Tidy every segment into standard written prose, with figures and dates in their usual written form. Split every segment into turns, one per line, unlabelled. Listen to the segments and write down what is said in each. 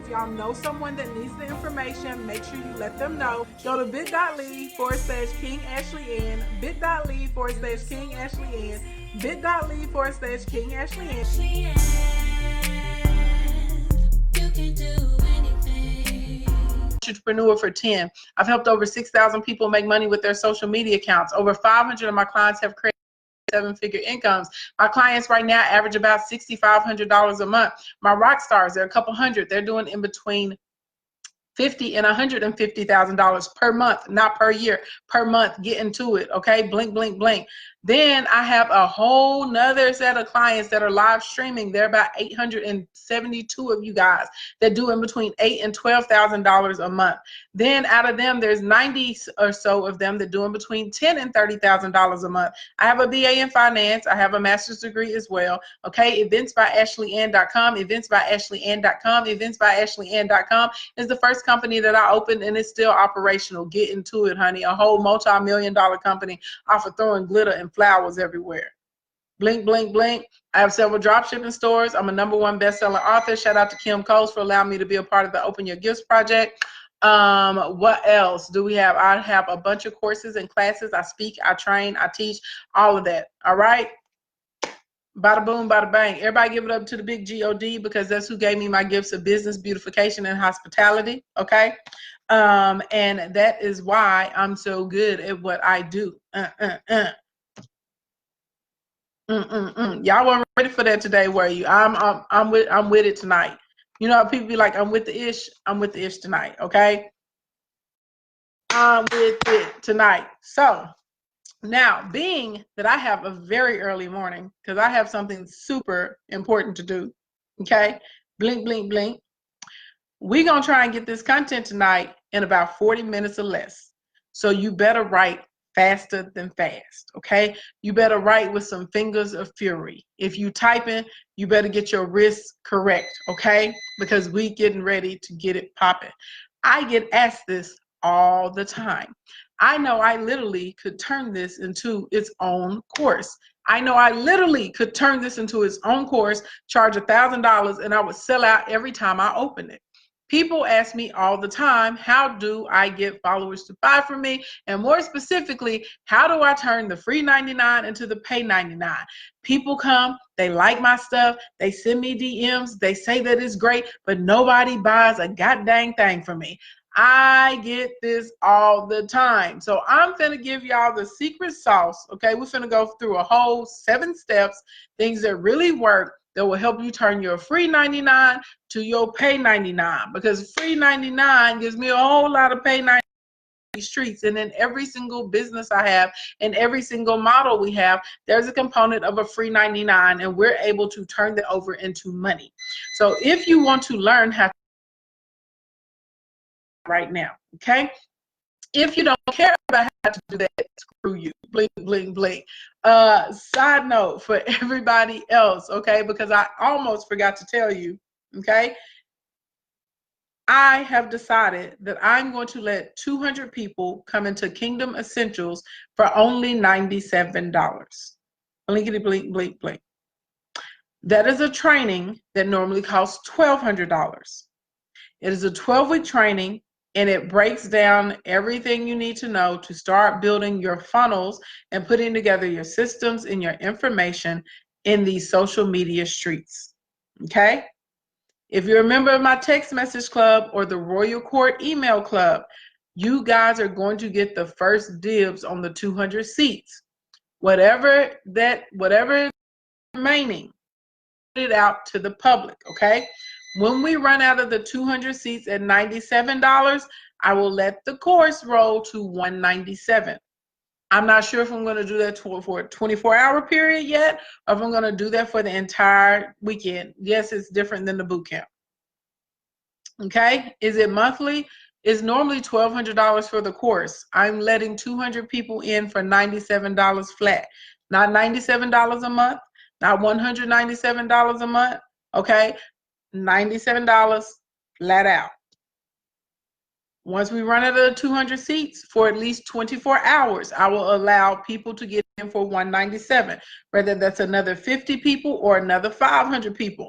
If y'all know someone that needs the information, make sure you let them know. Go to bit.ly/King Ashley N, bit.ly/King Ashley N, bit.ly/King Ashley N. You can do anything. Entrepreneur for 10. I've helped over 6,000 people make money with their social media accounts. Over 500 of my clients have created seven-figure incomes. My clients right now average about $6,500 a month. My rock stars, they're a couple hundred. They're doing in between $50,000 and $150,000 per month, not per year, per month. Get into it, okay? Blink, blink, blink. Then I have a whole nother set of clients that are live streaming. There are about 872 of you guys that do in between $8,000 and $12,000 a month. Then out of them, there's 90 or so of them that do in between $10,000 and $30,000 a month. I have a BA in finance. I have a master's degree as well. Okay, eventsbyashleyN.com, eventsbyashleyN.com, eventsbyashleyN.com is the first company that I opened, and it's still operational. Get into it, honey. A whole multi-million-dollar company off of throwing glitter and flowers everywhere. Blink, blink, blink. I have several drop shipping stores. I'm a #1 best-selling author. Shout out to Kim Coles for allowing me to be a part of the Open Your Gifts project. What else do we have? I have a bunch of courses and classes. I speak, I train, I teach, all of that. All right. Bada boom, bada bang. Everybody give it up to the big G-O-D, because that's who gave me my gifts of business, beautification, and hospitality. Okay. And that is why I'm so good at what I do. Y'all weren't ready for that today, were you? I'm with it tonight. You know how people be like, I'm with the ish. I'm with the ish tonight. Okay. I'm with it tonight. So now, being that I have a very early morning, because I have something super important to do. Okay. Blink, blink, blink. We're going to try and get this content tonight in about 40 minutes or less. So you better write faster than fast, okay? You better write with some fingers of fury. If you typing, you better get your wrists correct, okay? Because we getting ready to get it popping. I get asked this all the time. I know I literally could turn this into its own course. I know I literally could turn this into its own course, charge $1,000, and I would sell out every time I open it. People ask me all the time, how do I get followers to buy from me? And more specifically, how do I turn the free 99 into the pay 99? People come, they like my stuff, they send me DMs, they say that it's great, but nobody buys a goddamn thing from me. I get this all the time. So I'm finna give y'all the secret sauce, okay? We're finna go through a whole 7 steps, things that really work, that will help you turn your free 99 to your pay 99, because free 99 gives me a whole lot of pay 99 streets. And in every single business I have and every single model we have, there's a component of a free 99, and we're able to turn that over into money. So if you want to learn how to right now, okay? If you don't care about how to do that, screw you. Blink, blink, blink. Side note for everybody else, okay? Because I almost forgot to tell you, okay? I have decided that I'm going to let 200 people come into Kingdom Essentials for only $97. Blinkety, blink, blink, blink. That is a training that normally costs $1,200. It is a 12-week training, and it breaks down everything you need to know to start building your funnels and putting together your systems and your information in these social media streets, okay? If you're a member of my text message club or the Royal Court email club, you guys are going to get the first dibs on the 200 seats. Whatever is remaining, put it out to the public, okay? When we run out of the 200 seats at $97, I will let the course roll to $197. I'm not sure if I'm going to do that for a 24-hour period yet, or if I'm going to do that for the entire weekend. Yes, it's different than the boot camp. Okay, is it monthly? It's normally $1,200 for the course. I'm letting 200 people in for $97 flat, not $97 a month, not $197 a month. Okay, $97 flat out. Once we run out of the 200 seats for at least 24 hours, I will allow people to get in for $197, whether that's another 50 people or another 500 people.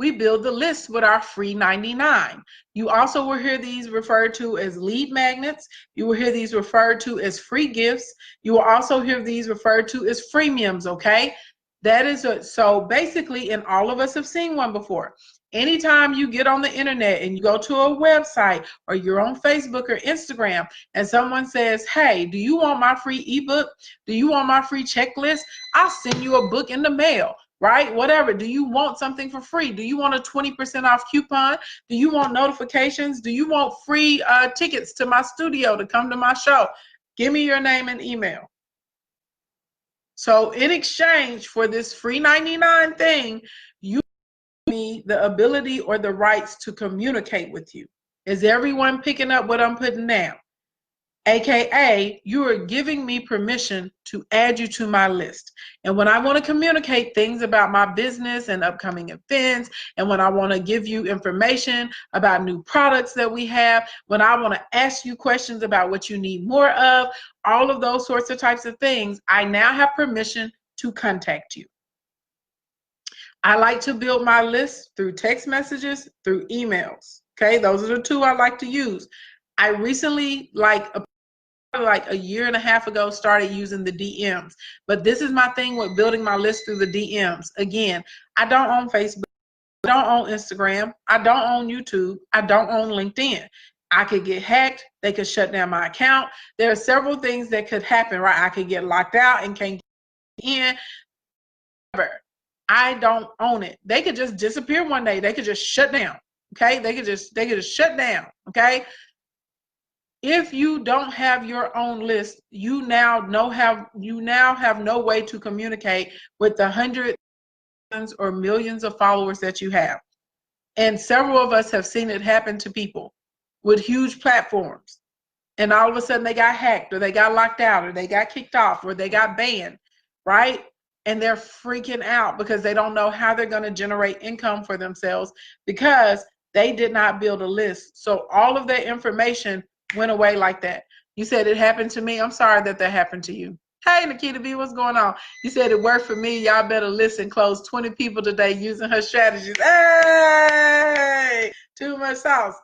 we build the list with our free 99. You also will hear these referred to as lead magnets. You will hear these referred to as free gifts. You will also hear these referred to as freemiums, okay? That is so basically, and all of us have seen one before. Anytime you get on the internet and you go to a website or you're on Facebook or Instagram and someone says, hey, do you want my free ebook? Do you want my free checklist? I'll send you a book in the mail, right? Whatever. Do you want something for free? Do you want a 20% off coupon? Do you want notifications? Do you want free tickets to my studio to come to my show? Give me your name and email. So in exchange for this free 99 thing, you give me the ability or the rights to communicate with you. Is everyone picking up what I'm putting down? AKA, you are giving me permission to add you to my list. And when I want to communicate things about my business and upcoming events, and when I want to give you information about new products that we have, when I want to ask you questions about what you need more of, all of those sorts of types of things, I now have permission to contact you. I like to build my list through text messages, through emails. Okay, those are the two I like to use. I recently, like a year and a half ago, started using the DMs. But this is my thing with building my list through the DMs. Again, I don't own Facebook. I don't own Instagram. I don't own YouTube. I don't own LinkedIn. I could get hacked. They could shut down my account. There are several things that could happen, right? I could get locked out and can't get in. I don't own it. They could just disappear one day. They could just shut down. Okay? They could just shut down. Okay? If you don't have your own list, you now have no way to communicate with the hundreds or millions of followers that you have. And several of us have seen it happen to people with huge platforms. And all of a sudden they got hacked, or they got locked out, or they got kicked off, or they got banned, right? And they're freaking out because they don't know how they're going to generate income for themselves because they did not build a list. So all of their information went away like that. You said it happened to me. I'm sorry that happened to you. Hey, Nikita B, what's going on? You said it worked for me. Y'all better listen. Close 20 people today using her strategies. Hey, too much sauce.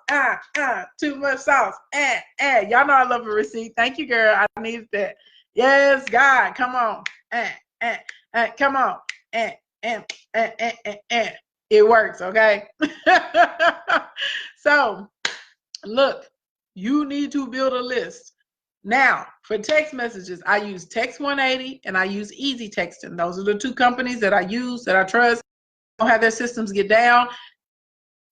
Too much sauce. Y'all know I love a receipt. Thank you, girl. I needed that. Yes, God, come on. Come on. It works, okay? So, look. You need to build a list. Now, for text messages, I use Text 180 and I use Easy Texting. Those are the two companies that I use, that I trust. Don't have their systems get down.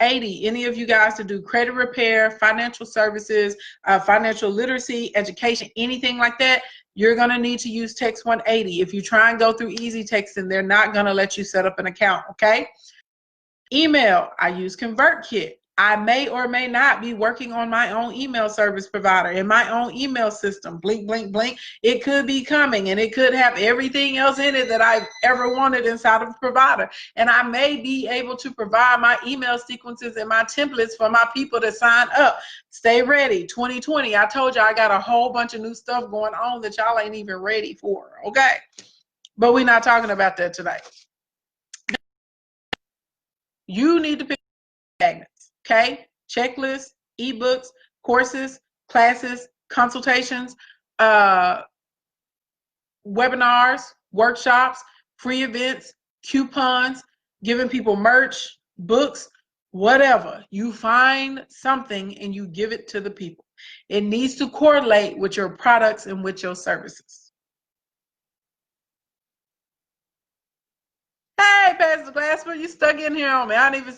80, any of you guys to do credit repair, financial services, financial literacy, education, anything like that, you're going to need to use Text 180. If you try and go through Easy Texting, they're not going to let you set up an account, okay? Email, I use ConvertKit. I may or may not be working on my own email service provider and my own email system. Blink, blink, blink. It could be coming, and it could have everything else in it that I've ever wanted inside of a provider. And I may be able to provide my email sequences and my templates for my people to sign up. Stay ready. 2020, I told you I got a whole bunch of new stuff going on that y'all ain't even ready for, okay? But we're not talking about that today. You need to pick magnets. Okay, checklists, ebooks, courses, classes, consultations, webinars, workshops, free events, coupons, giving people merch, books, whatever. You find something and you give it to the people. It needs to correlate with your products and with your services. Hey, Pastor Glassford, you stuck in here on me. I don't even.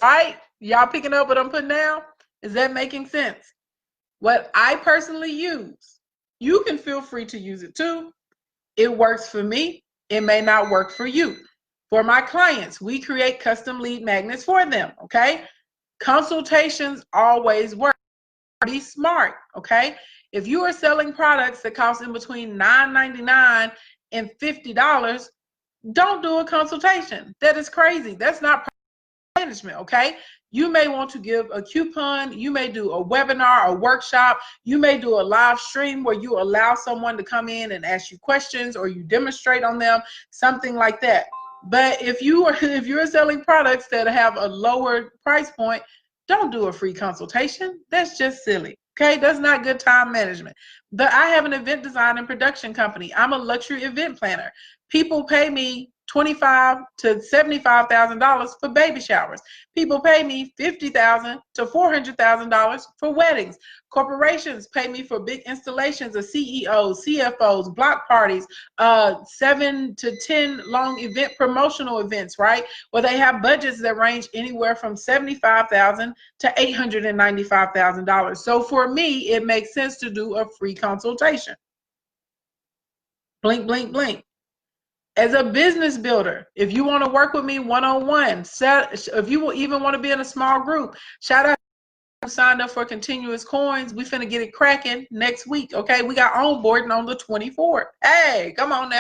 All right, y'all picking up what I'm putting down? Is that making sense? What I personally use, you can feel free to use it too. It works for me. It may not work for you. For my clients, we create custom lead magnets for them, okay? Consultations always work. Be smart, okay? If you are selling products that cost in between $9.99 and $50, don't do a consultation. That is crazy. That's not management, okay? You may want to give a coupon, you may do a webinar, a workshop, you may do a live stream where you allow someone to come in and ask you questions, or you demonstrate on them, something like that. But if you're selling products that have a lower price point, don't do a free consultation. That's just silly. Okay, that's not good time management. But I have an event design and production company. I'm a luxury event planner. People pay me $25,000 to $75,000 for baby showers. People pay me $50,000 to $400,000 for weddings. Corporations pay me for big installations of CEOs, CFOs, block parties, 7 to 10 long event promotional events, right? Where they have budgets that range anywhere from $75,000 to $895,000. So for me, it makes sense to do a free consultation. Blink, blink, blink. As a business builder, if you want to work with me one-on-one, if you will even want to be in a small group, shout out who signed up for Continuous Coins. We finna get it cracking next week, okay? We got onboarding on the 24th. Hey, come on now.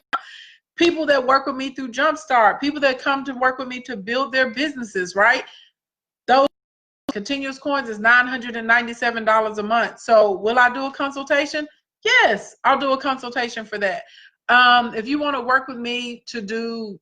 People that work with me through Jumpstart, people that come to work with me to build their businesses, right? Those Continuous Coins is $997 a month. So will I do a consultation? Yes, I'll do a consultation for that. If you want to work with me to do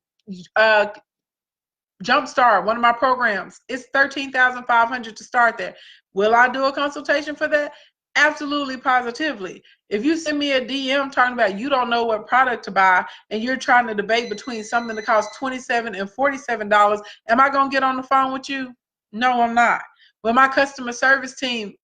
Jumpstart, one of my programs, it's $13,500 to start there. Will I do a consultation for that? Absolutely, positively. If you send me a DM talking about you don't know what product to buy and you're trying to debate between something that costs $27 and $47, am I going to get on the phone with you? No, I'm not. Will my customer service team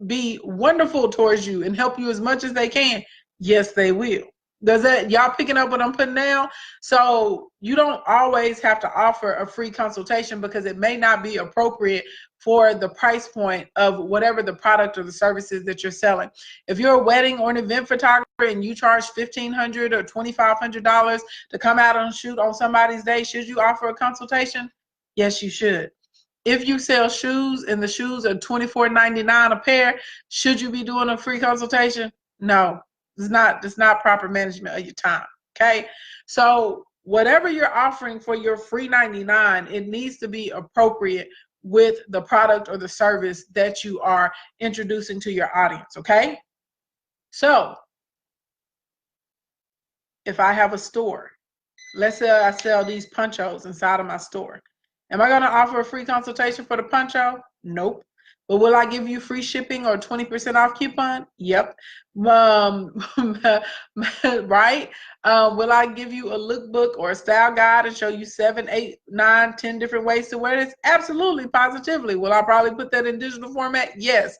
be wonderful towards you and help you as much as they can? Yes, they will. Does that, y'all picking up what I'm putting down? So you don't always have to offer a free consultation because it may not be appropriate for the price point of whatever the product or the services that you're selling. If you're a wedding or an event photographer and you charge $1,500 or $2,500 to come out and shoot on somebody's day, should you offer a consultation? Yes, you should. If you sell shoes and the shoes are $24.99 a pair, should you be doing a free consultation? No, it's not proper management of your time. Okay, so whatever you're offering for your free 99, it needs to be appropriate with the product or the service that you are introducing to your audience. Okay, so if I have a store, let's say I sell these ponchos inside of my store. Am I going to offer a free consultation for the poncho? Nope. But will I give you free shipping or 20% off coupon? Yep. Right? Will I give you a lookbook or a style guide and show you 7, 8, 9, 10 different ways to wear this? Absolutely, positively. Will I probably put that in digital format? Yes.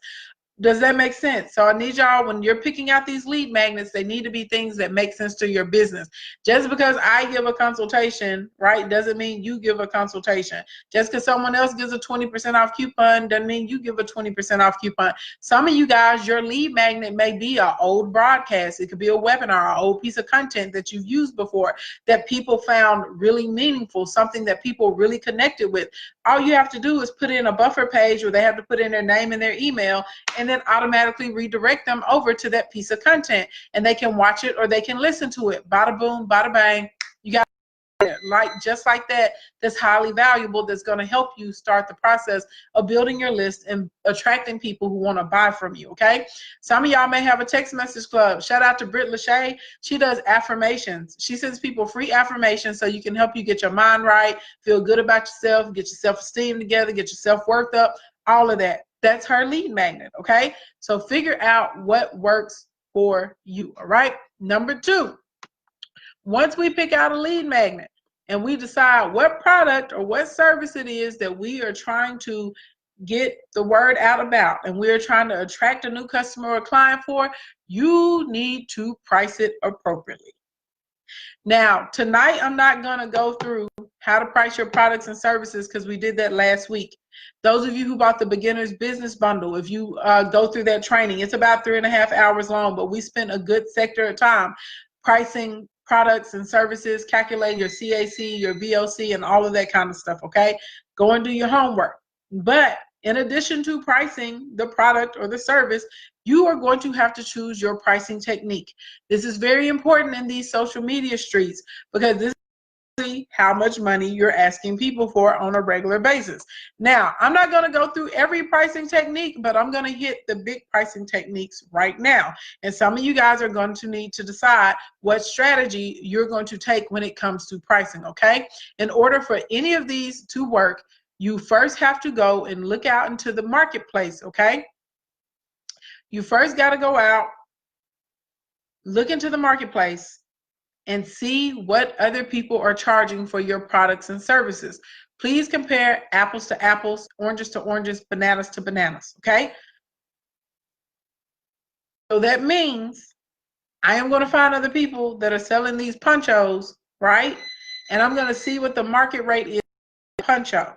Does that make sense? So I need y'all, when you're picking out these lead magnets, they need to be things that make sense to your business. Just because I give a consultation, right, doesn't mean you give a consultation. Just because someone else gives a 20% off coupon doesn't mean you give a 20% off coupon. Some of you guys, your lead magnet may be an old broadcast. It could be a webinar, an old piece of content that you've used before that people found really meaningful, something that people really connected with. All you have to do is put in a buffer page where they have to put in their name and their email, and then automatically redirect them over to that piece of content, and they can watch it or they can listen to it. Bada boom, bada bang. You got like just like that. That's highly valuable. That's going to help you start the process of building your list and attracting people who want to buy from you. Okay. Some of y'all may have a text message club. Shout out to Britt Lachey. She does affirmations. She sends people free affirmations so you can help you get your mind right, feel good about yourself, get your self-esteem together, get your self-worth up, all of that. That's her lead magnet, okay? So figure out what works for you, all right? Number 2, once we pick out a lead magnet and we decide what product or what service it is that we are trying to get the word out about and we're trying to attract a new customer or client for, you need to price it appropriately. Now, tonight I'm not going to go through how to price your products and services because we did that last week. Those of you who bought the beginner's business bundle, if you go through that training, it's about 3.5 hours long, but we spent a good sector of time pricing products and services, calculating your CAC, your VOC, and all of that kind of stuff, okay? Go and do your homework. But in addition to pricing the product or the service, you are going to have to choose your pricing technique. This is very important in these social media streets because this how much money you're asking people for on a regular basis. Now, I'm not going to go through every pricing technique, but I'm going to hit the big pricing techniques right now. And some of you guys are going to need to decide what strategy you're going to take when it comes to pricing, okay? In order for any of these to work, you first have to go and look out into the marketplace, okay? You first got to go out, look into the marketplace, and see what other people are charging for your products and services. Please compare apples to apples, oranges to oranges, bananas to bananas, okay? So that means I am going to find other people that are selling these ponchos, right? And I'm going to see what the market rate is for poncho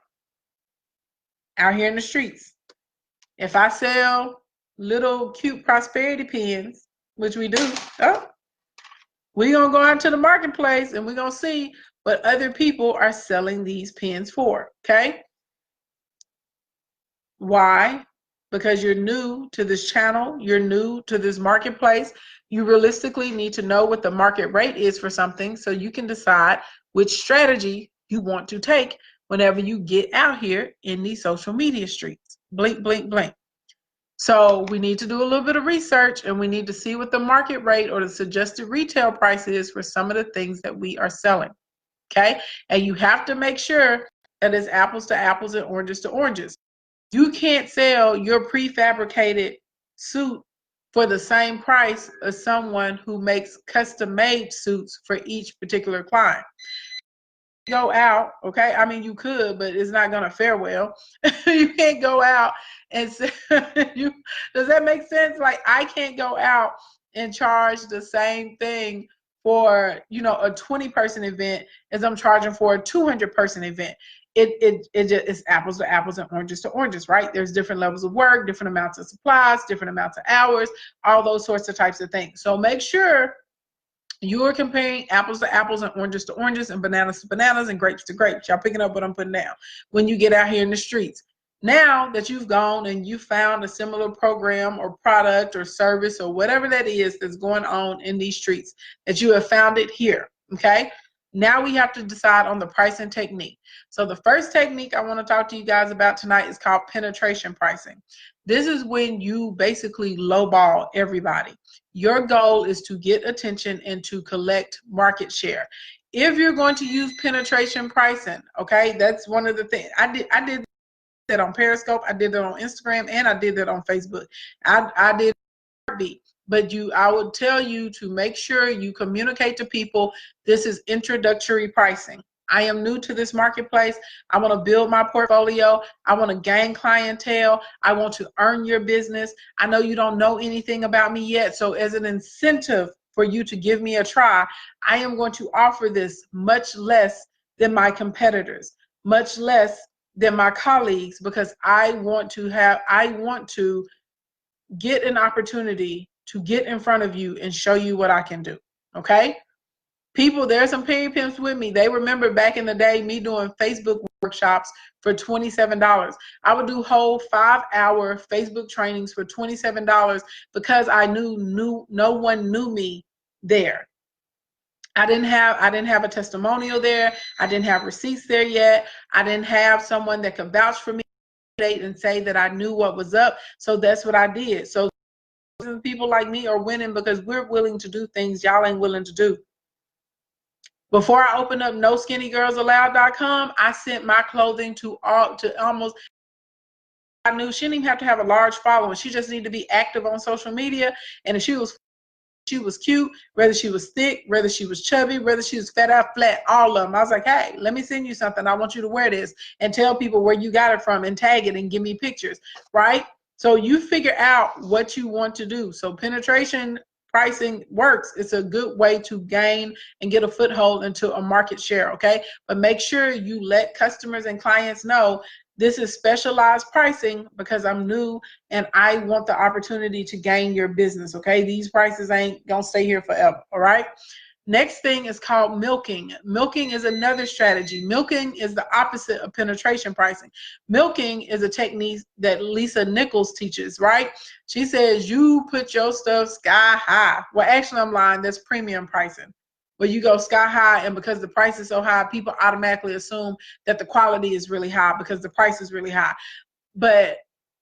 out here in the streets. If I sell little cute prosperity pins, which we do, we're going to go out to the marketplace and we're going to see what other people are selling these pins for, okay? Why? Because you're new to this channel, you're new to this marketplace. You realistically need to know what the market rate is for something so you can decide which strategy you want to take whenever you get out here in these social media streets. Blink, blink, blink. So we need to do a little bit of research and we need to see what the market rate or the suggested retail price is for some of the things that we are selling, okay? And you have to make sure that it's apples to apples and oranges to oranges. You can't sell your prefabricated suit for the same price as someone who makes custom-made suits for each particular client. Go out, okay? I mean, you could, but it's not going to fare well. You can't go out and say, does that make sense? Like, I can't go out and charge the same thing for, you know, a 20-person event as I'm charging for a 200-person event. It's apples to apples and oranges to oranges, right? There's different levels of work, different amounts of supplies, different amounts of hours, all those sorts of types of things. So make sure you are comparing apples to apples and oranges to oranges and bananas to bananas and grapes to grapes. Y'all picking up what I'm putting down when you get out here in the streets. Now that you've gone and you found a similar program or product or service or whatever that is that's going on in these streets, that you have found it here, okay? Now we have to decide on the pricing technique. So the first technique I want to talk to you guys about tonight is called penetration pricing. This is when you basically lowball everybody. Your goal is to get attention and to collect market share. If you're going to use penetration pricing, okay, that's one of the things. I did that on Periscope, I did that on Instagram, and I did that on Facebook. I did heartbeat. But I would tell you to make sure you communicate to people this is introductory pricing. I am new to this marketplace. I want to build my portfolio. I want to gain clientele. I want to earn your business. I know you don't know anything about me yet. So as an incentive for you to give me a try, I am going to offer this much less than my competitors, much less than my colleagues, because I want to get an opportunity to get in front of you and show you what I can do, okay? People, there's some period pimps with me. They remember back in the day me doing Facebook workshops for $27. I would do whole 5-hour Facebook trainings for $27 because I knew no one knew me there. I didn't have a testimonial there. I didn't have receipts there yet. I didn't have someone that could vouch for me and say that I knew what was up. So that's what I did. So people like me are winning because we're willing to do things y'all ain't willing to do. Before I opened up NoSkinnyGirlsAllowed.com, I sent my clothing to almost. I knew she didn't even have to have a large following. She just needed to be active on social media. And if she was cute, whether she was thick, whether she was chubby, whether she was fat out flat, all of them. I was like, hey, let me send you something. I want you to wear this and tell people where you got it from and tag it and give me pictures, right? So you figure out what you want to do. So penetration pricing works. It's a good way to gain and get a foothold into a market share, okay? But make sure you let customers and clients know this is specialized pricing because I'm new and I want the opportunity to gain your business, okay? These prices ain't gonna stay here forever, all right? Next thing is called milking. Milking is another strategy. Milking is the opposite of penetration pricing. Milking is a technique that Lisa Nichols teaches, right? She says you put your stuff sky high. Well, actually I'm lying, that's premium pricing. where you go sky high, and because the price is so high, people automatically assume that the quality is really high because the price is really high. But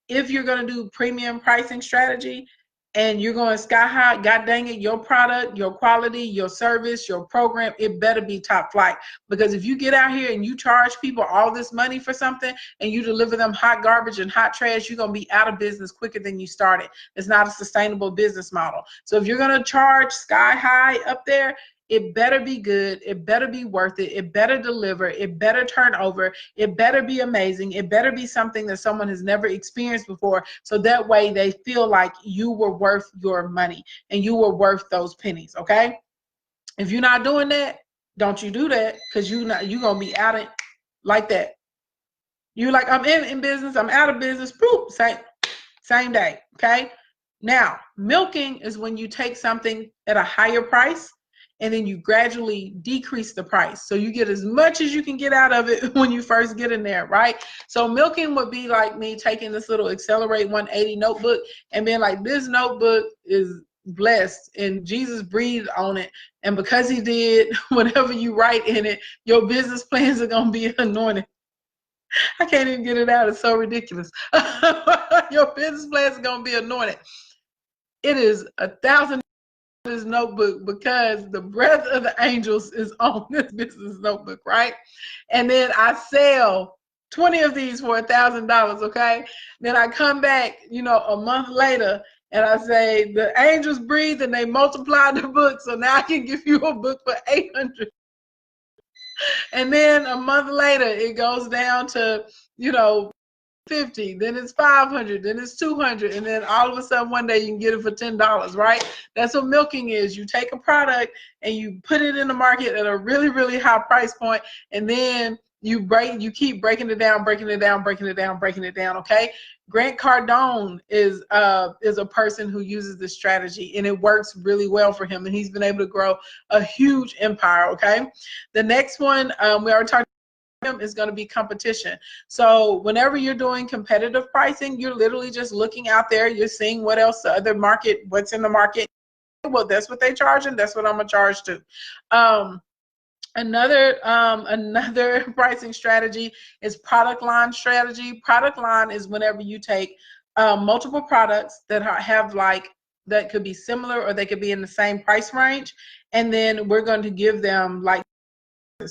if you're going to do premium pricing strategy and you're going sky high, god dang it, your product, your quality, your service, your program, it better be top flight. Because if you get out here and you charge people all this money for something and you deliver them hot garbage and hot trash, you're going to be out of business quicker than you started. It's not a sustainable business model. So if you're going to charge sky high up there, it better be good. It better be worth it. It better deliver. It better turn over. It better be amazing. It better be something that someone has never experienced before. So that way they feel like you were worth your money and you were worth those pennies. Okay. If you're not doing that, don't you do that, because you're going to be out of like that. You're like, I'm in business. I'm out of business. Boop, same day. Okay. Now, milking is when you take something at a higher price and then you gradually decrease the price. So you get as much as you can get out of it when you first get in there, right? So milking would be like me taking this little Accelerate 180 notebook and being like, this notebook is blessed and Jesus breathed on it. And because he did, whatever you write in it, your business plans are going to be anointed. I can't even get it out. It's so ridiculous. Your business plans are going to be anointed. It is 1,000 this notebook because the breath of the angels is on this business notebook, right? And then I sell 20 of these for $1,000, okay? Then I come back, you know, a month later and I say, the angels breathed and they multiplied the book, so now I can give you a book for 800. And then a month later, it goes down to, you know, 50, then it's 500, then it's 200, and then all of a sudden one day you can get it for $10, right? That's what milking is. You take a product and you put it in the market at a really, really high price point, and then you keep breaking it down, okay? Grant Cardone is a person who uses this strategy, and it works really well for him, and he's been able to grow a huge empire, okay? The next one, we already talked is going to be competition. So whenever you're doing competitive pricing, you're literally just looking out there, you're seeing what else the other market, what's in the market. Well, that's what they charge, and that's what I'm gonna charge too. Another pricing strategy is product line strategy. Product line is whenever you take multiple products that have that could be similar or they could be in the same price range, and then we're going to give them like,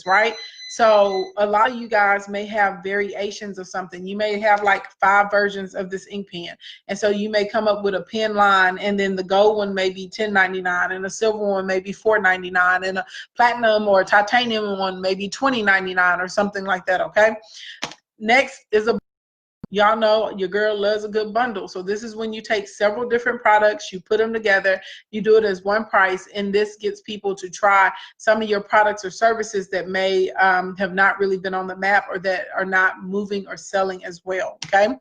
right? So a lot of you guys may have variations of something. You may have like 5 versions of this ink pen, and so you may come up with a pen line, and then the gold one may be $10.99, and the silver one may be $4.99, and a platinum or titanium one may be $20.99 or something like that. Okay, next is a, y'all know your girl loves a good bundle. So this is when you take several different products, you put them together, you do it as one price, and this gets people to try some of your products or services that may have not really been on the map or that are not moving or selling as well, okay?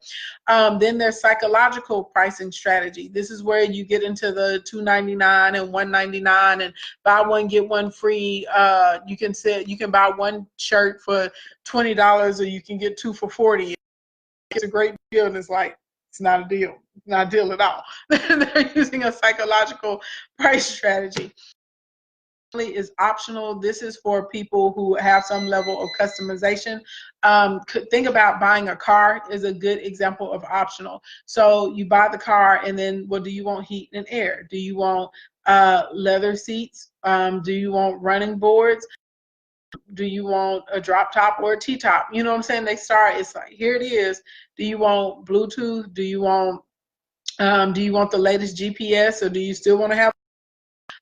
Then there's psychological pricing strategy. This is where you get into the $2.99 and $1.99 and buy one, get one free. You can buy one shirt for $20 or you can get 2 for $40. It's a great deal, and it's like, it's not a deal. It's not a deal at all. They're using a psychological price strategy. Is optional. This is for people who have some level of customization. Think about buying a car is a good example of optional. So you buy the car, and then, well, do you want heat and air? Do you want leather seats? Do you want running boards? Do you want a drop top or a T-top? You know what I'm saying? They start, it's like, here it is. Do you want Bluetooth? Do you want the latest GPS, or do you still want to have,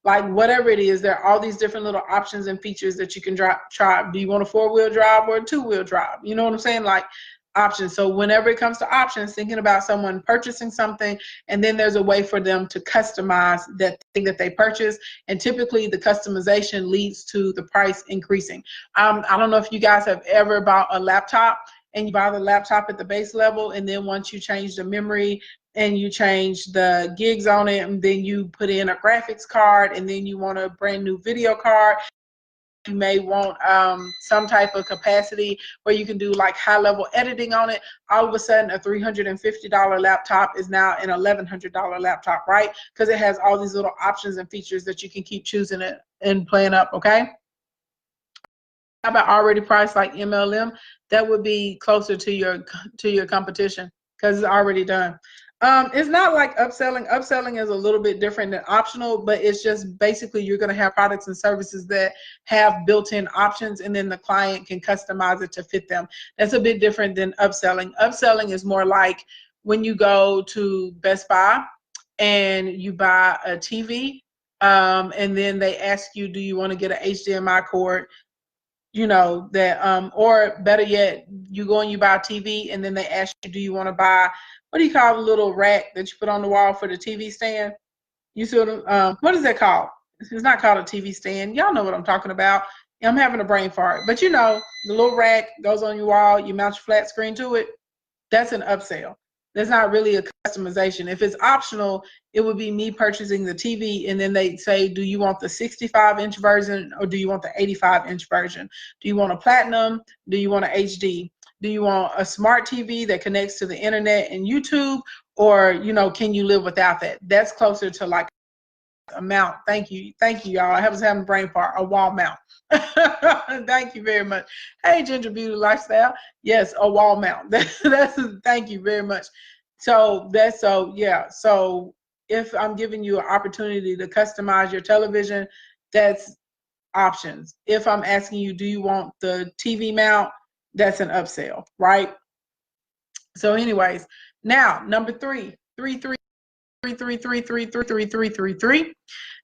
like, whatever it is? There are all these different little options and features that you can try. Do you want a 4-wheel drive or a 2-wheel drive? You know what I'm saying? Like, options. So whenever it comes to options, thinking about someone purchasing something, and then there's a way for them to customize that thing that they purchase, and typically the customization leads to the price increasing. I don't know if you guys have ever bought a laptop and you buy the laptop at the base level, and then once you change the memory and you change the gigs on it, and then you put in a graphics card, and then you want a brand new video card, you may want some type of capacity where you can do like high level editing on it. All of a sudden a $350 laptop is now an $1,100 laptop, right? Because it has all these little options and features that you can keep choosing it and playing up, okay? How about already priced like MLM? That would be closer to your competition because it's already done. It's not like upselling. Upselling is a little bit different than optional, but it's just basically you're going to have products and services that have built-in options, and then the client can customize it to fit them. That's a bit different than upselling. Upselling is more like when you go to Best Buy and you buy a TV, and then they ask you, do you want to get an HDMI cord? You know, that or better yet, you go and you buy a TV and then they ask you, do you want to buy, what do you call the little rack that you put on the wall for the TV stand? You see what is that called? It's not called a TV stand. Y'all know what I'm talking about. I'm having a brain fart, but you know, the little rack goes on your wall, you mount your flat screen to it. That's an upsell. That's not really a customization. If it's optional, it would be me purchasing the TV and then they say, do you want the 65-inch version or do you want the 85-inch version? Do you want a platinum? Do you want an HD? Do you want a smart TV that connects to the internet and YouTube? Or, you know, can you live without that? That's closer to like a mount. Thank you, y'all. I was having a brain fart. A wall mount. Thank you very much. Hey, Ginger Beauty Lifestyle. Yes, a wall mount. Thank you very much. So yeah. So if I'm giving you an opportunity to customize your television, that's options. If I'm asking you, do you want the TV mount? That's an upsell, right? So anyways, now number three.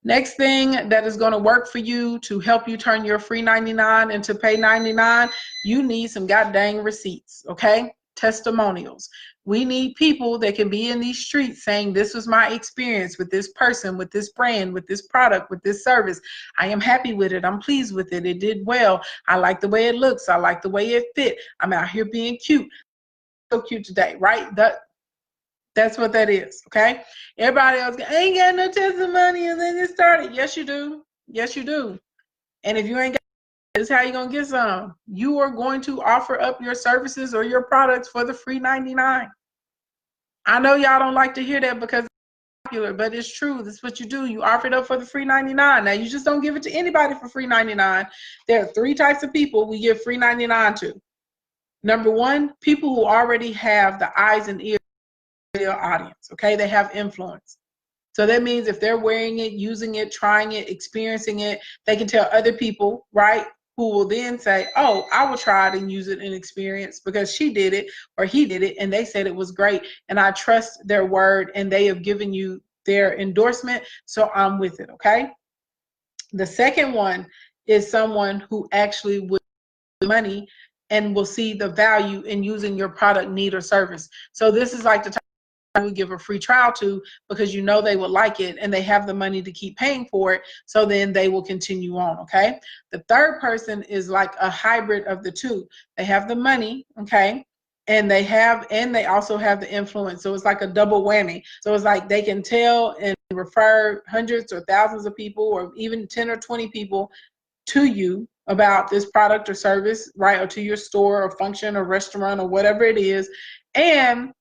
Next thing that is going to work for you to help you turn your free 99 into pay 99, you need some goddamn receipts, okay? Testimonials. We need people that can be in these streets saying, this was my experience with this person, with this brand, with this product, with this service. I am happy with it. I'm pleased with it. It did well. I like the way it looks. I like the way it fit. I'm out here being cute. So cute today, right? That's what that is, okay? Everybody else ain't got no testimony and then it started. Yes, you do. Yes, you do. And if you ain't got, this is how you're going to get some. You are going to offer up your services or your products for the free 99. I know y'all don't like to hear that because it's popular, but it's true. That's what you do. You offer it up for the free 99. Now, you just don't give it to anybody for free 99. There are 3 types of people we give free 99 to. Number 1, people who already have the eyes and ears audience, okay? They have influence. So that means if they're wearing it, using it, trying it, experiencing it, they can tell other people, right? Who will then say, oh, I will try it and use it and experience because she did it or he did it and they said it was great and I trust their word and they have given you their endorsement, so I'm with it, okay? The second one is someone who actually would money and will see the value in using your product, need, or service. So this is like the type we give a free trial to because you know they would like it and they have the money to keep paying for it, so then they will continue on, okay? The third person is like a hybrid of the two. They have the money, okay, and they also have the influence, so it's like a double whammy. So it's like they can tell and refer hundreds or thousands of people or even 10 or 20 people to you about this product or service, right? Or to your store or function or restaurant or whatever it is. And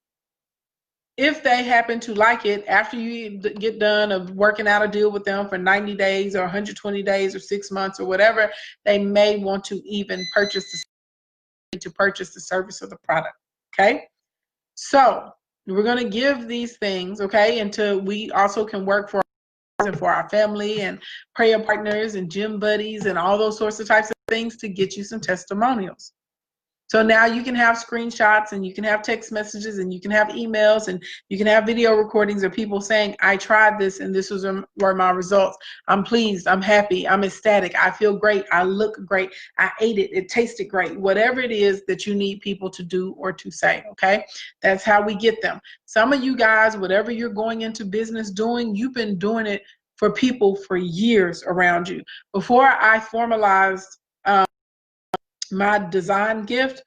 if they happen to like it after you get done of working out a deal with them for 90 days or 120 days or 6 months or whatever, they may want to even purchase the service or the product, okay? So we're going to give these things, okay, until we also can work for and for our family and prayer partners and gym buddies and all those sorts of types of things to get you some testimonials. So now you can have screenshots and you can have text messages and you can have emails and you can have video recordings of people saying, I tried this and this were my results. I'm pleased, I'm happy, I'm ecstatic, I feel great, I look great, I ate it, it tasted great. Whatever it is that you need people to do or to say, okay? That's how we get them. Some of you guys, whatever you're going into business doing, you've been doing it for people for years around you. Before I formalized my design gift,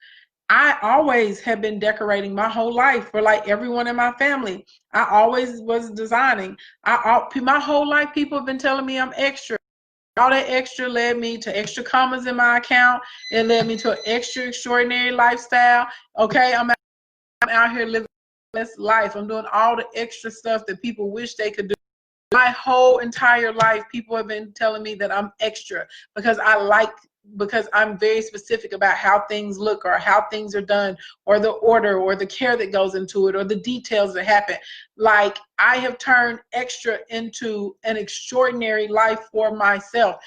I always have been decorating my whole life for like everyone in my family. I always was designing. My whole life people have been telling me I'm extra. All that extra led me to extra commas in my account. It led me to an extra extraordinary lifestyle. Okay, I'm out here living this life. I'm doing all the extra stuff that people wish they could do. My whole entire life, people have been telling me that I'm extra because because I'm very specific about how things look or how things are done or the order or the care that goes into it or the details that happen. Like, I have turned extra into an extraordinary life for myself.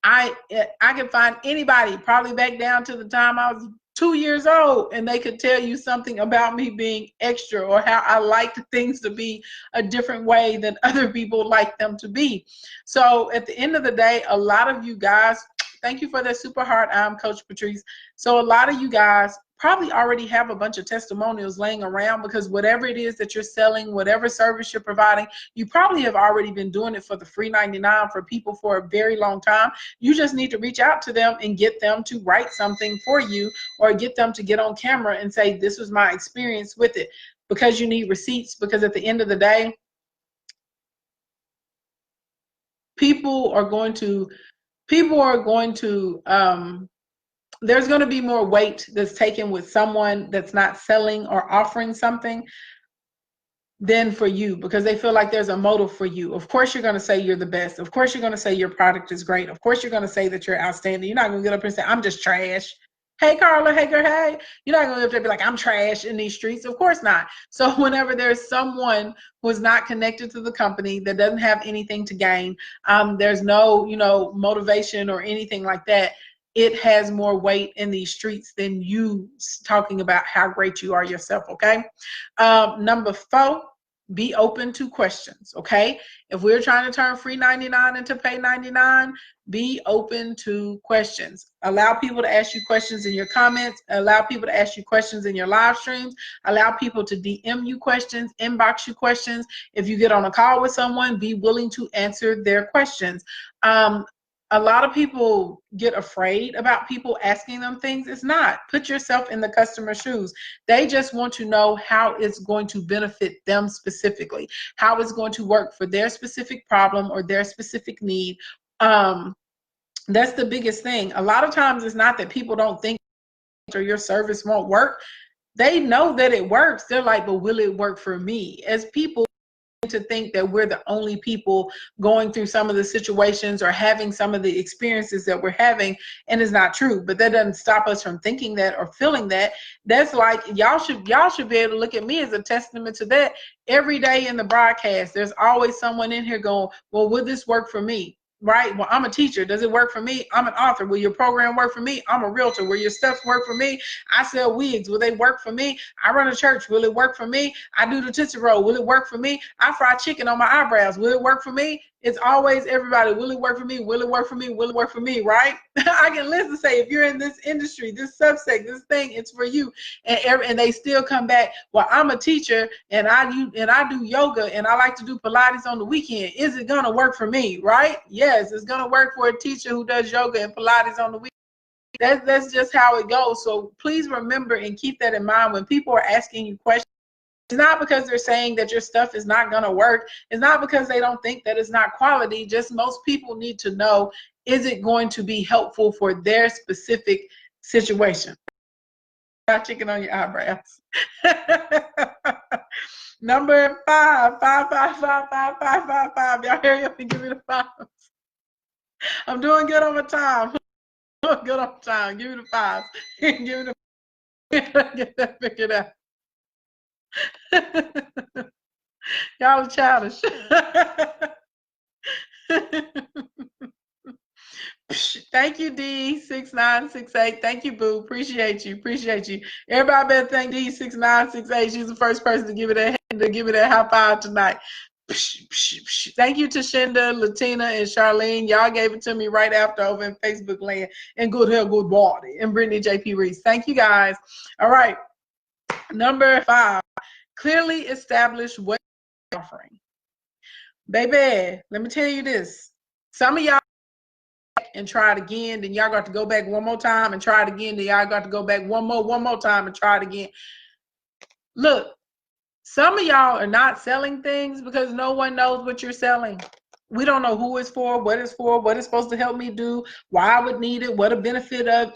I can find anybody, probably back down to the time I was 2 years old, and they could tell you something about me being extra or how I liked things to be a different way than other people like them to be. So at the end of the day, a lot of you guys, thank you for that super heart. I'm Coach Patrice. So a lot of you guys probably already have a bunch of testimonials laying around, because whatever it is that you're selling, whatever service you're providing, you probably have already been doing it for the free 99 for people for a very long time. You just need to reach out to them and get them to write something for you, or get them to get on camera and say, this was my experience with it, because you need receipts. Because at the end of the day, people are going to there's going to be more weight that's taken with someone that's not selling or offering something than for you, because they feel like there's a motive for you. Of course, you're going to say you're the best. Of course, you're going to say your product is great. Of course, you're going to say that you're outstanding. You're not going to get up and say, I'm just trash. Hey, Carla, hey, girl, hey. You're not going to get up there and be like, I'm trash in these streets. Of course not. So whenever there's someone who is not connected to the company, that doesn't have anything to gain, there's no, motivation or anything like that, it has more weight in these streets than you talking about how great you are yourself, okay? Number 4, be open to questions, okay? If we're trying to turn free 99 into pay 99, be open to questions. Allow people to ask you questions in your comments. Allow people to ask you questions in your live streams. Allow people to DM you questions, inbox you questions. If you get on a call with someone, be willing to answer their questions. A lot of people get afraid about people asking them things. It's not. Put yourself in the customer's shoes. They just want to know how it's going to benefit them specifically, how it's going to work for their specific problem or their specific need. That's the biggest thing. A lot of times it's not that people don't think or your service won't work. They know that it works. They're like, but will it work for me? As people to think that we're the only people going through some of the situations or having some of the experiences that we're having, and it's not true. But that doesn't stop us from thinking that or feeling that. That's like, y'all should be able to look at me as a testament to that. Every day in the broadcast, there's always someone in here going, well, would this work for me? Right? Well, I'm a teacher. Does it work for me? I'm an author. Will your program work for me? I'm a realtor. Will your stuff work for me? I sell wigs. Will they work for me? I run a church. Will it work for me? I do the Tootsie Roll. Will it work for me? I fry chicken on my eyebrows. Will it work for me? It's always everybody. Will it work for me? Will it work for me? Will it work for me? Right? I can listen, say, if you're in this industry, this subsect, this thing, it's for you. And they still come back. Well, I'm a teacher and I do yoga and I like to do Pilates on the weekend. Is it gonna work for me? Right? Yes, it's gonna work for a teacher who does yoga and Pilates on the weekend. That's just how it goes. So please remember and keep that in mind when people are asking you questions. It's not because they're saying that your stuff is not going to work. It's not because they don't think that it's not quality. Just most people need to know, is it going to be helpful for their specific situation? Got chicken on your eyebrows. Number 5, 5, 5, 5, 5, 5, 5, 5. Y'all hurry up and give me the 5. I'm doing good on my time. Good on time. Give me the 5. Give me the get that figured out. Y'all are childish. Thank you, D6968. Thank you, Boo. Appreciate you. Appreciate you. Everybody better thank D6968. She's the first person to give it a high five tonight. Thank you to Shinda, Latina, and Charlene. Y'all gave it to me right after over in Facebook land. And good hell, good body. And Brittany JP Reese. Thank you, guys. All right. Number 5. Clearly establish what you're offering. Baby, let me tell you this. Some of y'all and try it again, then y'all got to go back one more time and try it again, then y'all got to go back one more time and try it again. Look, some of y'all are not selling things because no one knows what you're selling. We don't know who it's for, what it's supposed to help me do, why I would need it, what a benefit of.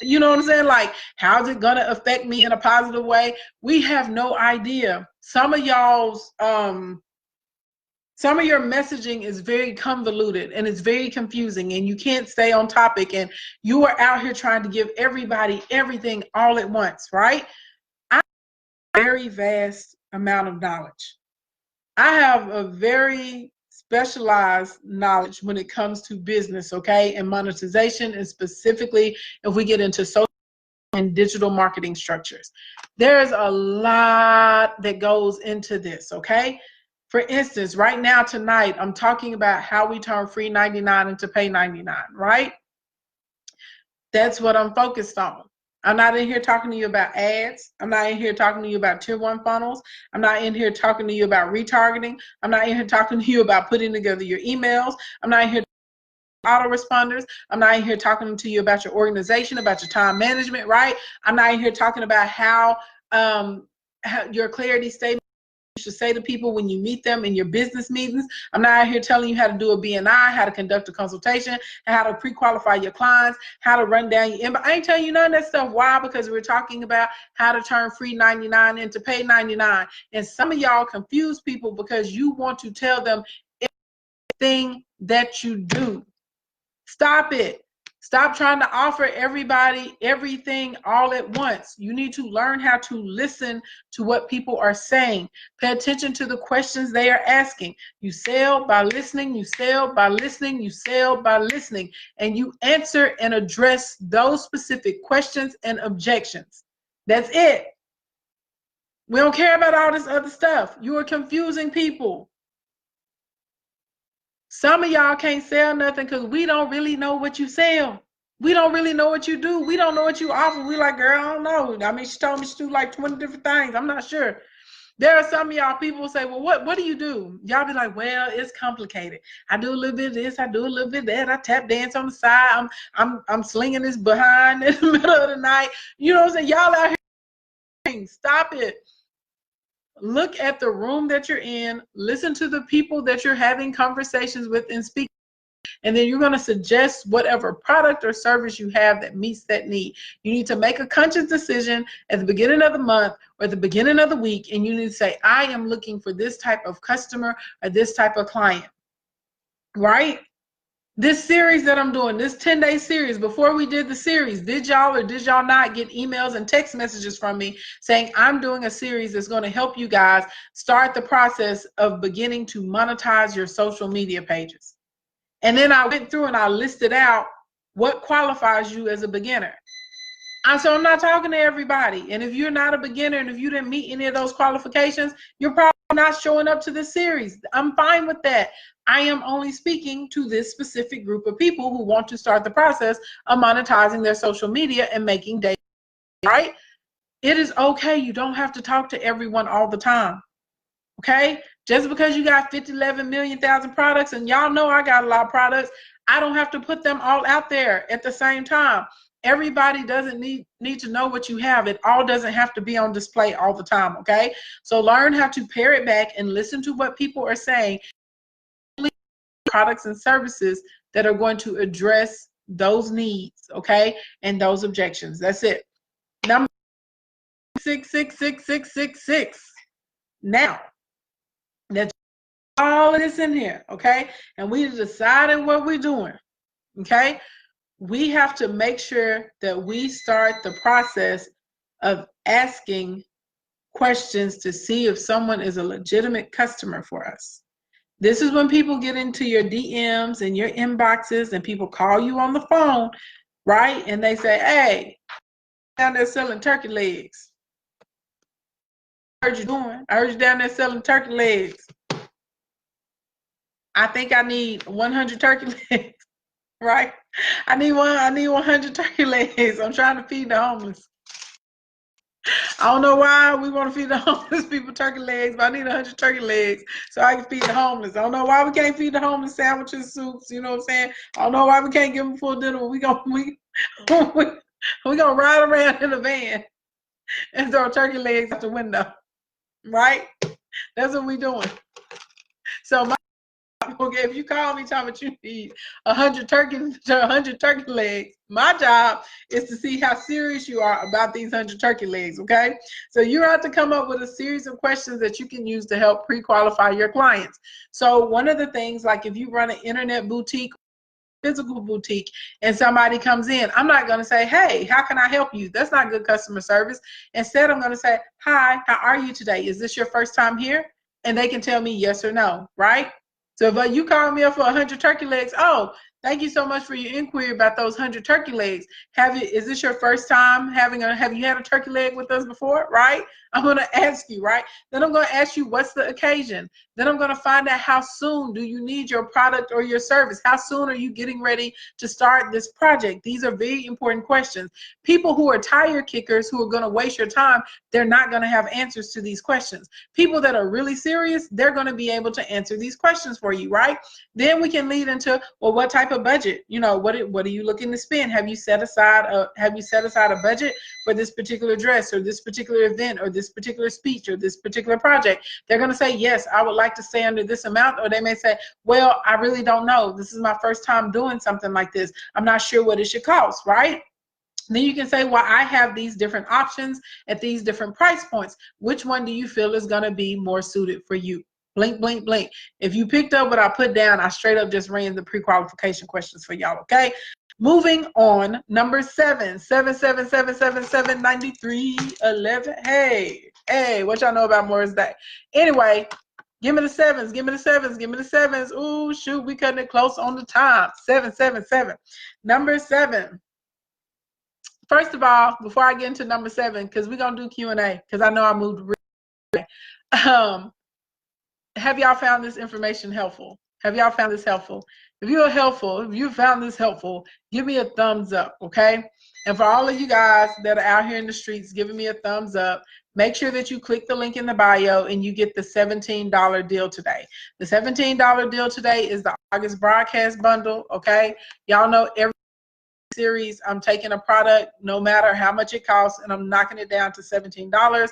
You know what I'm saying? Like, how's it gonna affect me in a positive way? We have no idea. Some of y'all's Some of your messaging is very convoluted and it's very confusing and you can't stay on topic and you are out here trying to give everybody everything all at once, right? I have a very vast amount of knowledge. I have a very specialized knowledge when it comes to business, okay, and monetization, and specifically if we get into social and digital marketing structures. There's a lot that goes into this, okay? For instance, right now tonight, I'm talking about how we turn free 99 into pay 99, right? That's what I'm focused on. I'm not in here talking to you about ads. I'm not in here talking to you about tier 1 funnels. I'm not in here talking to you about retargeting. I'm not in here talking to you about putting together your emails. I'm not in here autoresponders. I'm not in here talking to you about your organization, about your time management, right? I'm not in here talking about how your clarity statement you should say to people when you meet them in your business meetings. I'm not out here telling you how to do a BNI, how to conduct a consultation, how to pre-qualify your clients, how to run down your inbox. I ain't telling you none of that stuff. Why? Because we're talking about how to turn free 99 into pay 99. And some of y'all confuse people because you want to tell them everything that you do. Stop it. Stop trying to offer everybody everything all at once. You need to learn how to listen to what people are saying. Pay attention to the questions they are asking. You sell by listening, you sell by listening, you sell by listening, and you answer and address those specific questions and objections. That's it. We don't care about all this other stuff. You are confusing people. Some of y'all can't sell nothing because we don't really know what you sell. We don't really know what you do. We don't know what you offer. We like, girl, I don't know. I mean, she told me she do like 20 different things. I'm not sure. There are some of y'all people say, well, what do you do? Y'all be like, well, it's complicated. I do a little bit of this. I do a little bit of that. I tap dance on the side. I'm slinging this behind in the middle of the night. You know what I'm saying? Y'all out here, stop it. Look at the room that you're in, listen to the people that you're having conversations with and speak, and then you're going to suggest whatever product or service you have that meets that need. You need to make a conscious decision at the beginning of the month or the beginning of the week, and you need to say, I am looking for this type of customer or this type of client, right? This series that I'm doing, this 10-day series, before we did the series, did y'all or did y'all not get emails and text messages from me saying I'm doing a series that's going to help you guys start the process of beginning to monetize your social media pages? And then I went through and I listed out what qualifies you as a beginner. So I'm not talking to everybody. And if you're not a beginner and if you didn't meet any of those qualifications, you're probably not showing up to this series. I'm fine with that. I am only speaking to this specific group of people who want to start the process of monetizing their social media and making data, right? It is okay. You don't have to talk to everyone all the time. Okay? Just because you got 50, 11 million thousand products, and y'all know I got a lot of products, I don't have to put them all out there at the same time. Everybody doesn't need to know what you have. It all doesn't have to be on display all the time, okay? So learn how to pare it back and listen to what people are saying. Products and services that are going to address those needs, okay? And those objections. That's it. Number 6666666. Now, that's all of this in here, okay? And we decided what we're doing, okay? We have to make sure that we start the process of asking questions to see if someone is a legitimate customer for us. This is when people get into your DMs and your inboxes and people call you on the phone, right? And they say, hey, down there selling turkey legs. I heard you doing. I heard you down there selling turkey legs. I think I need 100 turkey legs. Right? I need 100 turkey legs. I'm trying to feed the homeless. I don't know why we want to feed the homeless people turkey legs, but I need 100 turkey legs so I can feed the homeless. I don't know why we can't feed the homeless sandwiches, soups, you know what I'm saying? I don't know why we can't give them full dinner, but we gonna ride around in a van and throw turkey legs out the window. Right? That's what we doing. So Okay, if you call me talking about you need 100 turkey legs, my job is to see how serious you are about these 100 turkey legs, okay? So you have to come up with a series of questions that you can use to help pre-qualify your clients. So one of the things, like if you run an internet boutique, physical boutique, and somebody comes in, I'm not going to say, hey, how can I help you? That's not good customer service. Instead, I'm going to say, hi, how are you today? Is this your first time here? And they can tell me yes or no, right? So if you call me up for 100 turkey legs, oh, thank you so much for your inquiry about those 100 turkey legs. Is this your first time have you had a turkey leg with us before, right? I'm going to ask you, right? Then I'm going to ask you, what's the occasion? Then I'm going to find out how soon do you need your product or your service? How soon are you getting ready to start this project? These are very important questions. People who are tire kickers, who are going to waste your time, they're not going to have answers to these questions. People that are really serious, they're going to be able to answer these questions for you, right? Then we can lead into, well, what type of budget? You know, what are you looking to spend? Have you set aside a budget for this particular dress or this particular event or this particular speech or this particular project? They're going to say, yes, I would like to stay under this amount. Or they may say, well, I really don't know. This is my first time doing something like this. I'm not sure what it should cost, right? Then you can say, well, I have these different options at these different price points. Which one do you feel is going to be more suited for you? Blink, blink, blink. If you picked up what I put down, I straight up just ran the pre-qualification questions for y'all, okay? Moving on, number 7, 777779311. Hey, what y'all know about Morris Day? Anyway, give me the sevens, give me the sevens, give me the sevens. Ooh, shoot, we cutting it close on the time. 777. Number 7. First of all, before I get into number 7, because we're gonna do Q&A, because I know I moved really have y'all found this information helpful? Have y'all found this helpful? If you found this helpful, give me a thumbs up, okay? And for all of you guys that are out here in the streets giving me a thumbs up, make sure that you click the link in the bio and you get the $17 deal today. The $17 deal today is the August broadcast bundle, okay? Y'all know every series I'm taking a product no matter how much it costs and I'm knocking it down to $17.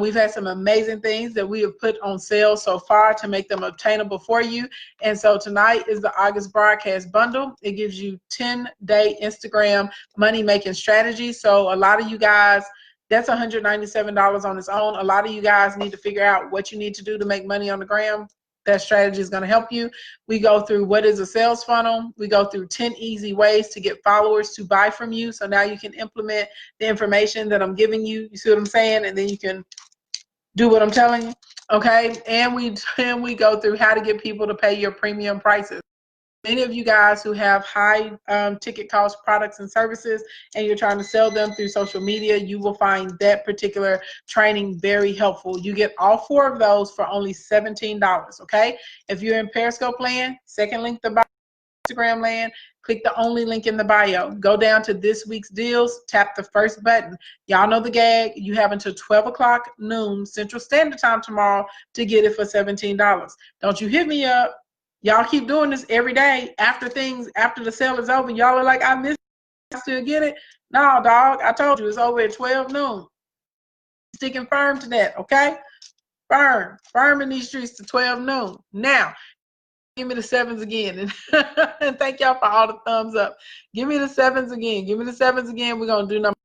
We've had some amazing things that we have put on sale so far to make them obtainable for you. And so tonight is the August broadcast bundle. It gives you 10-day Instagram money making strategy. So a lot of you guys, that's $197 on its own. A lot of you guys need to figure out what you need to do to make money on the gram. That strategy is going to help you. We go through what is a sales funnel. We go through 10 easy ways to get followers to buy from you. So now you can implement the information that I'm giving you. You see what I'm saying? And then you can do what I'm telling you. Okay. And we go through how to get people to pay your premium prices. Many of you guys who have high ticket cost products and services and you're trying to sell them through social media, you will find that particular training very helpful. You get all 4 of those for only $17, okay? If you're in Periscope land, second link the bio, Instagram land, click the only link in the bio. Go down to this week's deals, tap the first button. Y'all know the gag. You have until 12 o'clock noon Central Standard Time tomorrow to get it for $17. Don't you hit me up. Y'all keep doing this every day after the sale is over. Y'all are like, I missed it, I still get it. No, dog, I told you it's over at 12 noon. Sticking firm to that, okay? Firm in these streets to 12 noon. Now, give me the 7s again. And thank y'all for all the thumbs up. Give me the 7s again. Give me the 7s again. We're going to do number,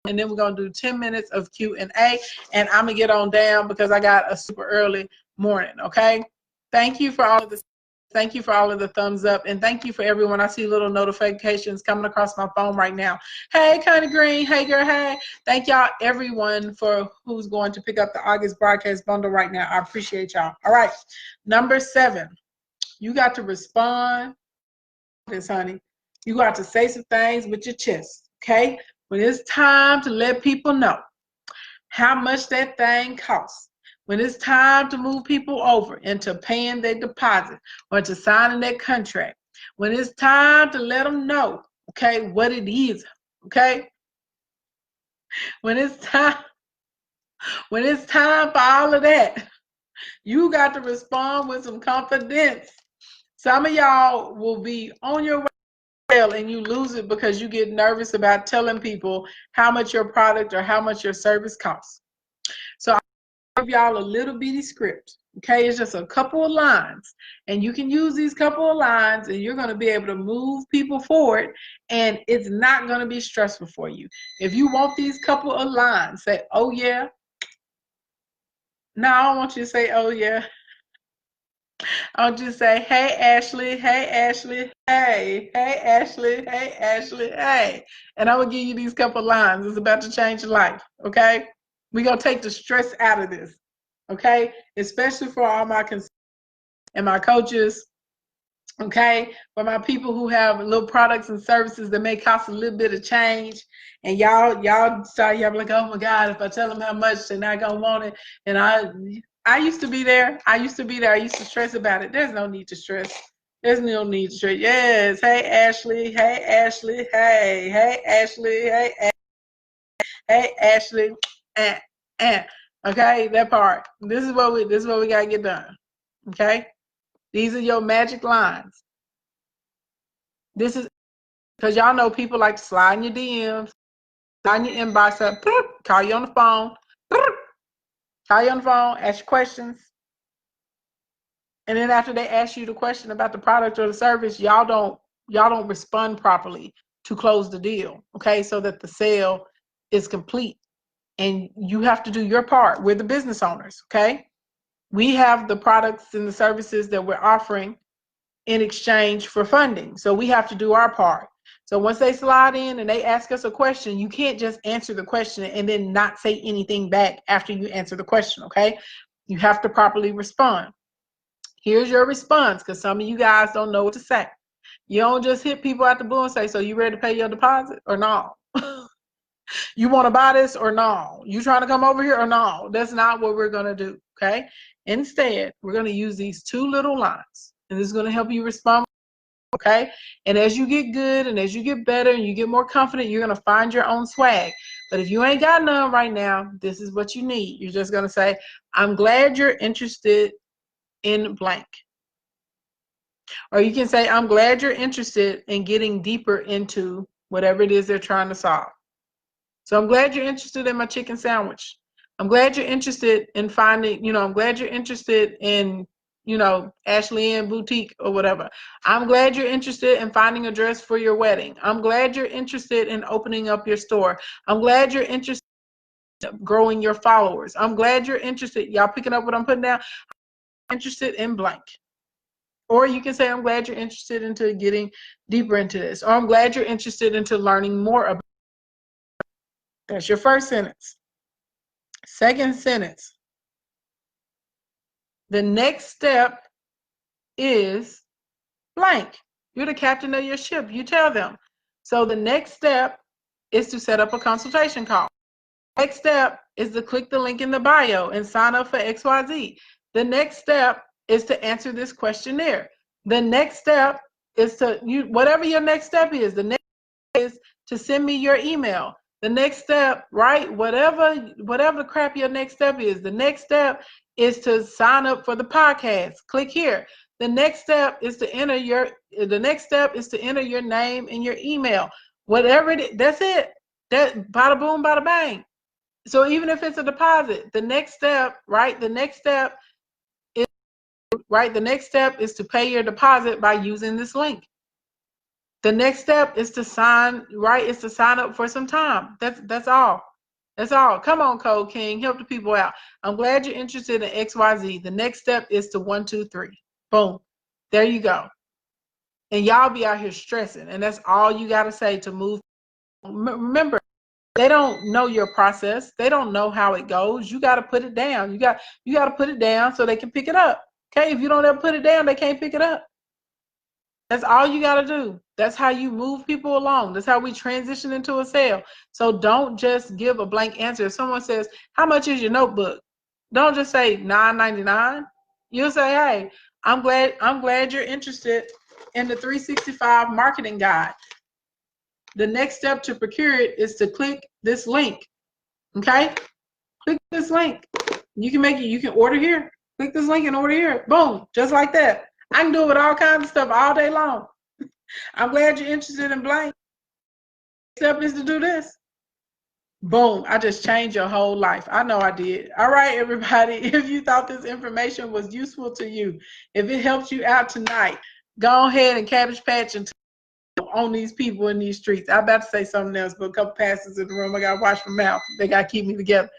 and then we're going to do 10 minutes of Q&A. And I'm going to get on down because I got a super early morning, okay? Thank you for all of the thumbs up, and thank you for everyone. I see little notifications coming across my phone right now. Hey, Connie Green. Hey, girl. Hey. Thank y'all, everyone, for who's going to pick up the August broadcast bundle right now. I appreciate y'all. All right. Number 7, you got to respond to this, honey. You got to say some things with your chest, okay? When it's time to let people know how much that thing costs, when it's time to move people over into paying their deposit or to signing their contract, when it's time to let them know, okay, what it is, okay? When it's time for all of that, you got to respond with some confidence. Some of y'all will be on your way and you lose it because you get nervous about telling people how much your product or how much your service costs. So give y'all a little bitty script, Okay, it's just a couple of lines, and you can use these couple of lines, and you're going to be able to move people forward, and it's not going to be stressful for you. If you want these couple of lines, say, oh yeah. No, I don't want you to say, oh yeah. I want you to say, hey Ashley, hey Ashley, hey, hey Ashley, hey Ashley, hey. And I will give you these couple of lines. It's about to change your life, okay? We're going to take the stress out of this, okay? Especially for all my consultants and my coaches, okay? For my people who have little products and services that may cost a little bit of change, and y'all start, y'all be like, oh my God, if I tell them how much, they're not gonna want it. And I used to be there. I used to stress about it. There's no need to stress. There's no need to stress. Yes, hey Ashley, hey Ashley, hey, hey Ashley, hey Ashley, eh, eh. Okay, that part. This is what we gotta get done. Okay, these are your magic lines. This is because y'all know people like to slide in your DMs, slide in your inbox up, call you on the phone, ask you questions. And then after they ask you the question about the product or the service, y'all don't respond properly to close the deal, okay? So that the sale is complete. And you have to do your part. We're the business owners, okay? We have the products and the services that we're offering in exchange for funding. So we have to do our part. So once they slide in and they ask us a question, you can't just answer the question and then not say anything back after you answer the question, okay? You have to properly respond. Here's your response, because some of you guys don't know what to say. You don't just hit people at the blue and say, so you ready to pay your deposit or no? You want to buy this or no? You trying to come over here or no? That's not what we're going to do, okay? Instead, we're going to use these two little lines, and this is going to help you respond, okay? And as you get good and as you get better and you get more confident, you're going to find your own swag. But if you ain't got none right now, this is what you need. You're just going to say, I'm glad you're interested in blank. Or you can say, I'm glad you're interested in getting deeper into whatever it is they're trying to solve. So I'm glad you're interested in my chicken sandwich. I'm glad you're interested in finding, I'm glad you're interested in, Ashley Ann Boutique or whatever. I'm glad you're interested in finding a dress for your wedding. I'm glad you're interested in opening up your store. I'm glad you're interested in growing your followers. I'm glad you're interested. Y'all picking up what I'm putting down? I'm interested in blank. Or you can say, I'm glad you're interested into getting deeper into this. Or I'm glad you're interested into learning more about it. That's your first sentence. Second sentence. The next step is blank. You're the captain of your ship. You tell them. So the next step is to set up a consultation call. Next step is to click the link in the bio and sign up for XYZ. The next step is to answer this questionnaire. The next step is to, whatever your next step is, the next step is to send me your email. The next step, right? Whatever crap your next step is, the next step is to sign up for the podcast. Click here. The next step is to enter your name and your email. Whatever it is, that's it. That bada boom, bada bang. So even if it's a deposit, the next step, right? The next step is to pay your deposit by using this link. The next step is to sign up for some time. That's all. That's all. Come on, Code King, help the people out. I'm glad you're interested in XYZ. The next step is to 1, 2, 3. Boom. There you go. And y'all be out here stressing, and that's all you got to say to move. Remember, they don't know your process. They don't know how it goes. You got to put it down. You got to put it down so they can pick it up. Okay? If you don't ever put it down, they can't pick it up. That's all you got to do. That's how you move people along. That's how we transition into a sale. So don't just give a blank answer. If someone says, how much is your notebook? Don't just say $9.99. You'll say, hey, I'm glad you're interested in the 365 marketing guide. The next step to procure it is to click this link. Okay? Click this link. You can order here. Click this link and order here. Boom. Just like that. I can do it with all kinds of stuff all day long. I'm glad you're interested in blank. Next step is to do this. Boom, I just changed your whole life. I know I did. All right, everybody, if you thought this information was useful to you, if it helps you out tonight, go ahead and Cabbage Patch and on these people in these streets. I'm about to say something else, but a couple pastors in the room, I got to watch my mouth. They got to keep me together.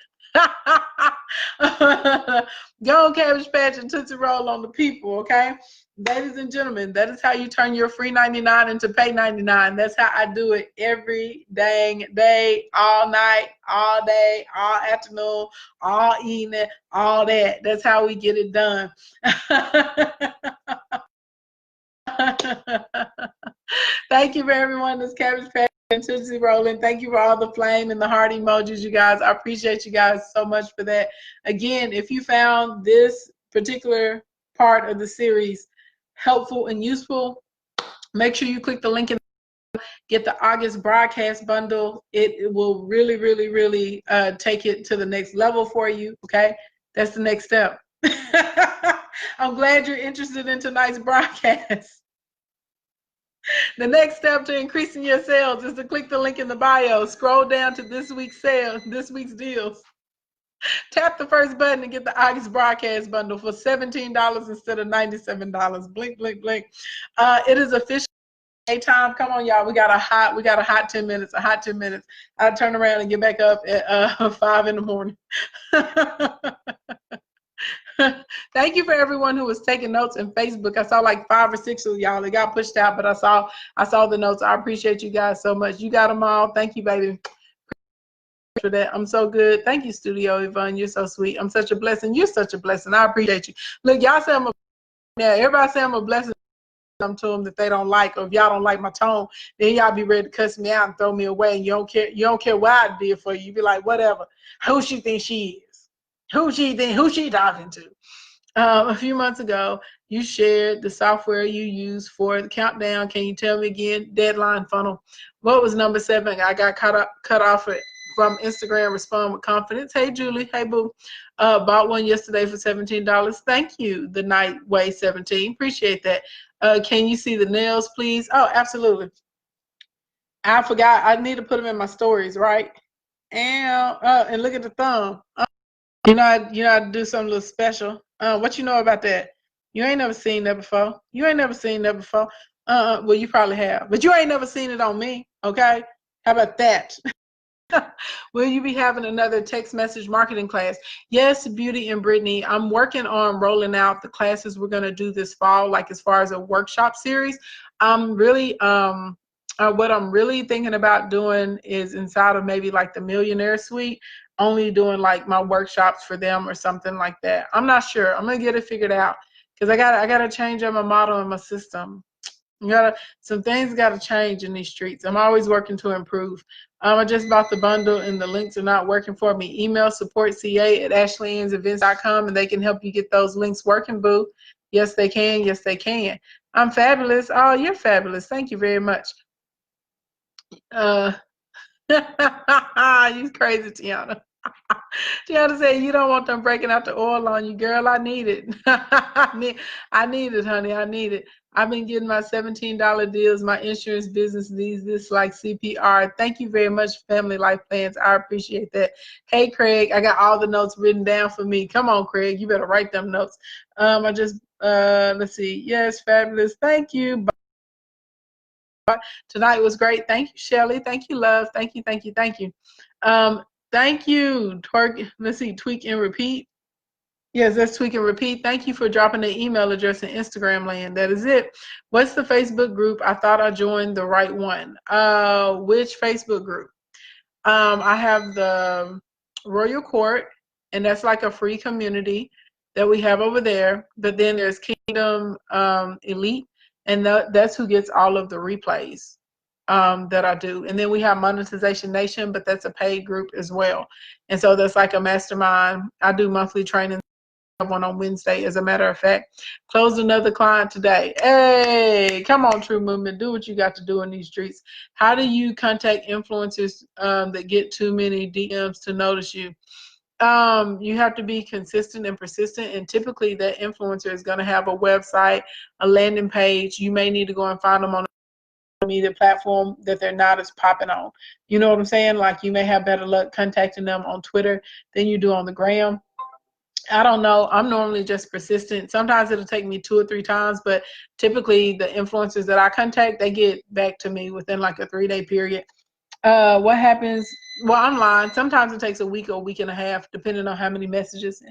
Go on Cabbage Patch and Tootsie Roll on the people, okay? Ladies and gentlemen, that is how you turn your free 99 into pay 99. That's how I do it every dang day, all night, all day, all afternoon, all evening, all that. That's how we get it done. Thank you for everyone that's Cabbage Patch and Tootsie Rolling. Thank you for all the flame and the heart emojis, you guys. I appreciate you guys so much for that. Again, if you found this particular part of the series helpful and useful, make sure you click the link in, get the August broadcast bundle. It will really, really, really take it to the next level for you, okay? That's the next step. I'm glad you're interested in tonight's broadcast. The next step to increasing your sales is to click the link in the bio, scroll down to this week's sale, this week's deals. Tap the first button and get the August broadcast bundle for $17 instead of $97. Blink, blink, blink. It is official time. Come on, y'all. We got a hot 10 minutes. A hot 10 minutes. I turn around and get back up at 5 in the morning. Thank you for everyone who was taking notes in Facebook. I saw like 5 or 6 of y'all. It got pushed out, but I saw the notes. I appreciate you guys so much. You got them all. Thank you, baby, for that. I'm so good. Thank you, Studio Yvonne. You're so sweet. I'm such a blessing. You're such a blessing. I appreciate you. Look, y'all say I'm a everybody say I'm a blessing to them that they don't like, or if y'all don't like my tone, then y'all be ready to cuss me out and throw me away. And you don't care what I did for you. You be like, whatever. Who she think she is? Who she talking to? A few months ago, you shared the software you use for the countdown. Can you tell me again? Deadline funnel. What was number 7? I got cut off from Instagram. Respond with confidence. Hey, Julie. Hey, boo. Bought one yesterday for $17. Thank you. The Night Way 17. Appreciate that. Can you see the nails, please? Oh, absolutely. I forgot. I need to put them in my stories, right? And look at the thumb. You know, I do something a little special. What you know about that? You ain't never seen that before. You ain't never seen that before. Well, you probably have, but you ain't never seen it on me. Okay? How about that? Will you be having another text message marketing class? Yes, Beauty and Brittany. I'm working on rolling out the classes we're gonna do this fall, like as far as a workshop series. I'm really what I'm really thinking about doing is inside of maybe like the Millionaire Suite, only doing like my workshops for them or something like that. I'm not sure. I'm gonna get it figured out because I gotta change up my model and my system. Some things gotta change in these streets. I'm always working to improve. I just bought the bundle and the links are not working for me. Email supportca@ashleyensevents.com and they can help you get those links working, boo. Yes, they can. Yes, they can. I'm fabulous. Oh, you're fabulous. Thank you very much. You crazy, Tiana. Tiana said you don't want them breaking out the oil on you, girl. I need it. I need it, honey. I need it. I've been getting my $17 deals. My insurance business needs this like CPR. Thank you very much, Family Life Plans. I appreciate that. Hey, Craig, I got all the notes written down for me. Come on, Craig. You better write them notes. Let's see. Yes, fabulous. Thank you. Tonight was great. Thank you, Shelly. Thank you, love. Thank you, thank you, thank you. Thank you, Twerk. Let's see, Tweak and Repeat. Yes, that's Tweak and Repeat. Thank you for dropping the email address in Instagram land. That is it. What's the Facebook group? I thought I joined the right one. Which Facebook group? I have the Royal Court, and that's like a free community that we have over there. But then there's Kingdom Elite, and that's who gets all of the replays that I do. And then we have Monetization Nation, but that's a paid group as well. And so that's like a mastermind. I do monthly training, one on Wednesday, as a matter of fact. Closed another client today. Hey, come on, True Movement. Do what you got to do in these streets. How do you contact influencers that get too many DMs to notice you? You have to be consistent and persistent, and typically that influencer is going to have a website, a landing page. You may need to go and find them on media platform that they're not as popping on. You know what I'm saying? Like, you may have better luck contacting them on Twitter than you do on the gram. I don't know. I'm normally just persistent. Sometimes it'll take me 2 or 3 times, but typically the influencers that I contact, they get back to me within like a 3-day period. What happens? Well, I'm lying. Sometimes it takes a week or a week and a half, depending on how many messages.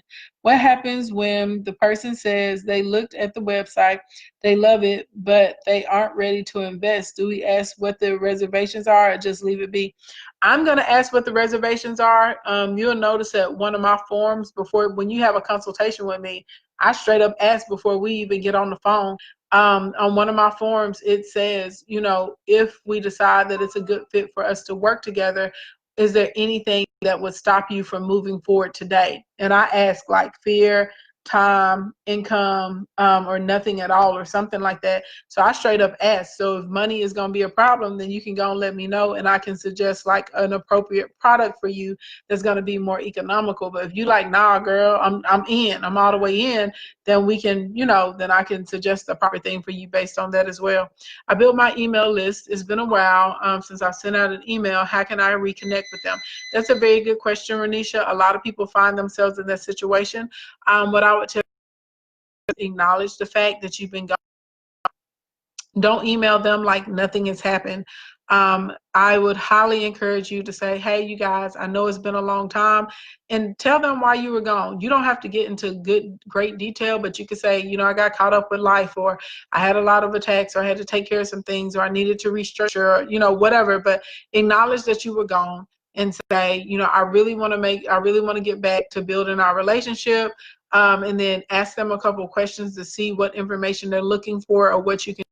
What happens when the person says they looked at the website, they love it, but they aren't ready to invest? Do we ask what the reservations are or just leave it be? I'm going to ask what the reservations are. You'll notice that one of my forms, before, when you have a consultation with me, I straight up ask before we even get on the phone. On one of my forms, it says, you know, if we decide that it's a good fit for us to work together, is there anything that would stop you from moving forward today? And I ask like fear, time, income, or nothing at all, or something like that. So I straight up ask. So if money is going to be a problem, then you can go and let me know, and I can suggest like an appropriate product for you that's going to be more economical. But if you like, nah, girl, I'm all the way in, then we can, you know, then I can suggest the proper thing for you based on that as well. I built my email list. It's been a while since I sent out an email. How can I reconnect with them? That's a very good question, Renisha. A lot of people find themselves in that situation. What I would tell you is acknowledge the fact that you've been gone. Don't email them like nothing has happened. I would highly encourage you to say, hey, you guys, I know it's been a long time, and tell them why you were gone. You don't have to get into great detail, but you could say, you know, I got caught up with life, or I had a lot of attacks, or I had to take care of some things, or I needed to restructure, or, you know, whatever. But acknowledge that you were gone and say, you know, I really want to get back to building our relationship. And then ask them a couple of questions to see what information they're looking for, or what you can,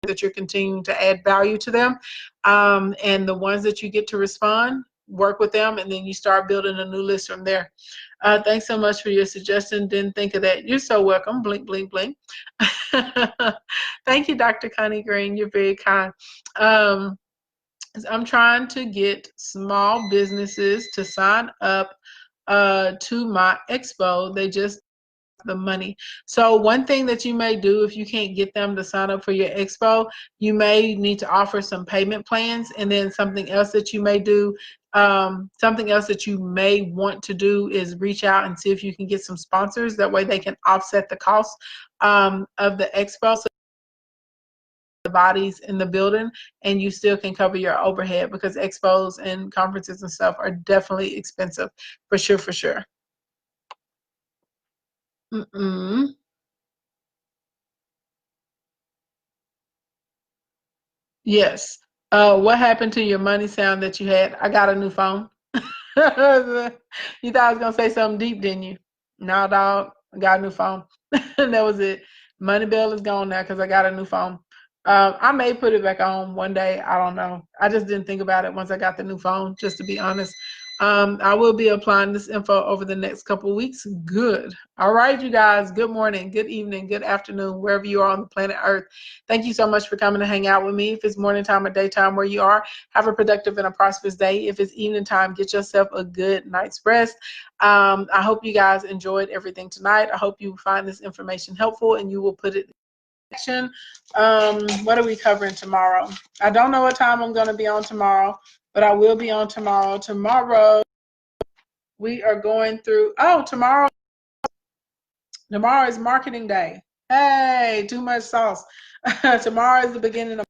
that you're continuing to add value to them. And the ones that you get to respond, work with them, and then you start building a new list from there. Thanks so much for your suggestion. Didn't think of that. You're so welcome. Blink, blink, blink. Thank you, Dr. Connie Green. You're very kind. I'm trying to get small businesses to sign up to my expo. They just the money. So one thing that you may do, if you can't get them to sign up for your expo, you may need to offer some payment plans. And then something else that you may do, something else that you may want to do is reach out and see if you can get some sponsors. That way they can offset the cost of the expo. So the bodies in the building, and you still can cover your overhead, because expos and conferences and stuff are definitely expensive, for sure, for sure. Yes. What happened to your money sound that you had? I got a new phone. You thought I was gonna say something deep, didn't you? No, dog. I got a new phone. That was it. Money bill is gone now because I got a new phone. I may put it back on one day. I don't know. I just didn't think about it once I got the new phone, just to be honest. I will be applying this info over the next couple of weeks. Good. All right, you guys. Good morning, good evening, good afternoon, wherever you are on the planet Earth. Thank you so much for coming to hang out with me. If it's morning time or daytime where you are, have a productive and a prosperous day. If it's evening time, get yourself a good night's rest. I hope you guys enjoyed everything tonight. I hope you find this information helpful and you will put it in action. What are we covering tomorrow? I don't know what time I'm going to be on tomorrow, but I will be on tomorrow. Tomorrow, we are going through, tomorrow is marketing day. Hey, too much sauce. Tomorrow is the beginning of,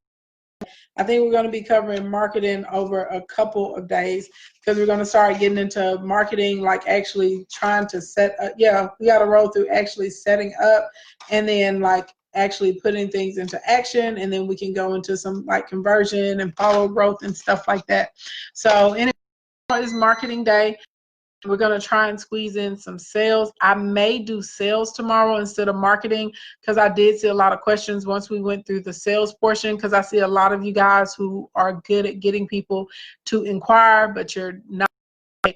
I think we're going to be covering marketing over a couple of days, because we're going to start getting into marketing, like actually trying to set up. Yeah, we got to roll through actually setting up, and then like actually putting things into action, and then we can go into some like conversion and follow growth and stuff like that. So anyway, it's marketing day. We're going to try and squeeze in some sales. I may do sales tomorrow instead of marketing, because I did see a lot of questions once we went through the sales portion, because I see a lot of you guys who are good at getting people to inquire, but you're not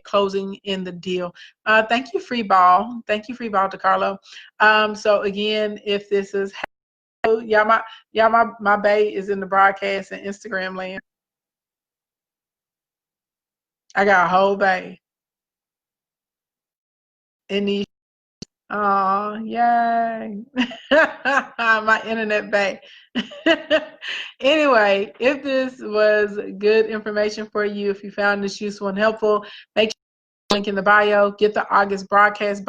closing in the deal. Thank you, Free Ball. Thank you, Free Ball, DeCarlo. So again, if this is, my bae is in the broadcast and Instagram land. I got a whole bae in these. Oh, yay. My internet back. Anyway, if this was good information for you, if you found this useful and helpful, make sure link in the bio, get the August broadcast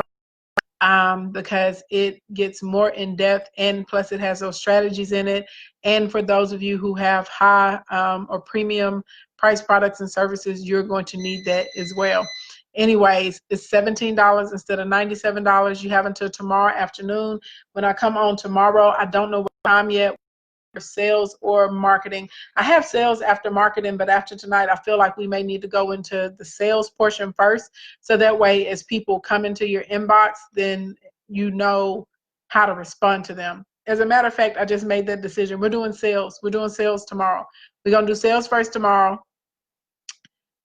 because it gets more in depth, and plus it has those strategies in it. And for those of you who have high or premium price products and services, you're going to need that as well. Anyways, it's $17 instead of $97. You have until tomorrow afternoon. When I come on tomorrow, I don't know what time yet, for sales or marketing. I have sales after marketing, but after tonight, I feel like we may need to go into the sales portion first. So that way, as people come into your inbox, then you know how to respond to them. As a matter of fact, I just made that decision. We're doing sales. We're doing sales tomorrow. We're going to do sales first tomorrow,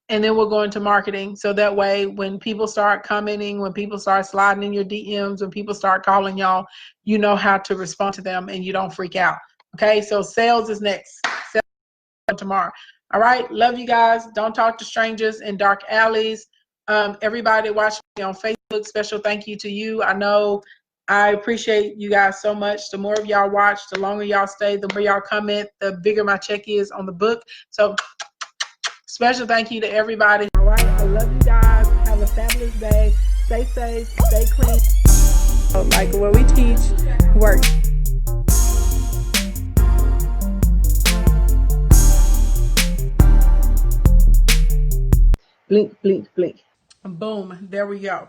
and then we'll go into marketing. So that way, when people start commenting, when people start sliding in your DMs, when people start calling y'all, you know how to respond to them and you don't freak out. Okay, so sales is next. Sales tomorrow. All right, love you guys. Don't talk to strangers in dark alleys. Everybody watching me on Facebook, special thank you to you. I know I appreciate you guys so much. The more of y'all watch, the longer y'all stay, the more y'all comment, the bigger my check is on the book. So special thank you to everybody. All right, I love you guys. Have a fabulous day. Stay safe, stay clean. Like what we teach works. Blink, blink, blink. Boom, there we go.